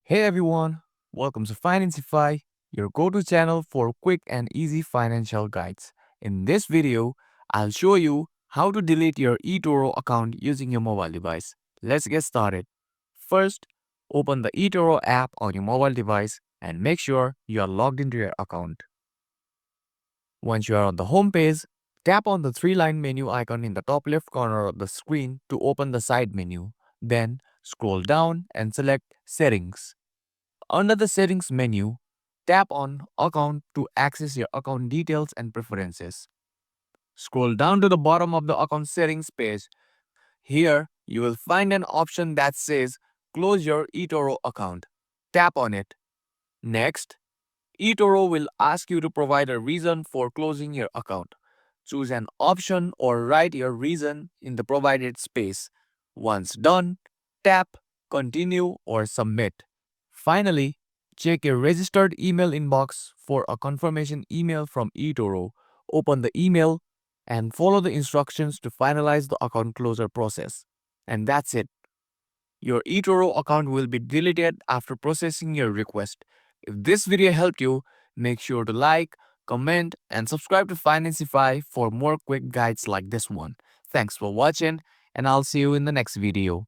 Hey everyone, welcome to Financify, your go-to channel for quick and easy financial guides. In this video, I'll show you how to delete your eToro account using your mobile device. Let's get started. First, open the eToro app on your mobile device and make sure you are logged into your account. Once you are on the home page, tap on the three-line menu icon in the top left corner of the screen to open the side menu. Then, scroll down and select Settings. Under the Settings menu, tap on Account to access your account details and preferences. Scroll down to the bottom of the account settings page. Here, you will find an option that says Close your eToro account. Tap on it. Next, eToro will ask you to provide a reason for closing your account. Choose an option or write your reason in the provided space. Once done, tap Continue or Submit. Finally, check your registered email inbox for a confirmation email from eToro. Open the email and follow the instructions to finalize the account closure process. And that's it. Your eToro account will be deleted after processing your request. If this video helped you, make sure to like, comment, and subscribe to Financify for more quick guides like this one. Thanks for watching, and I'll see you in the next video.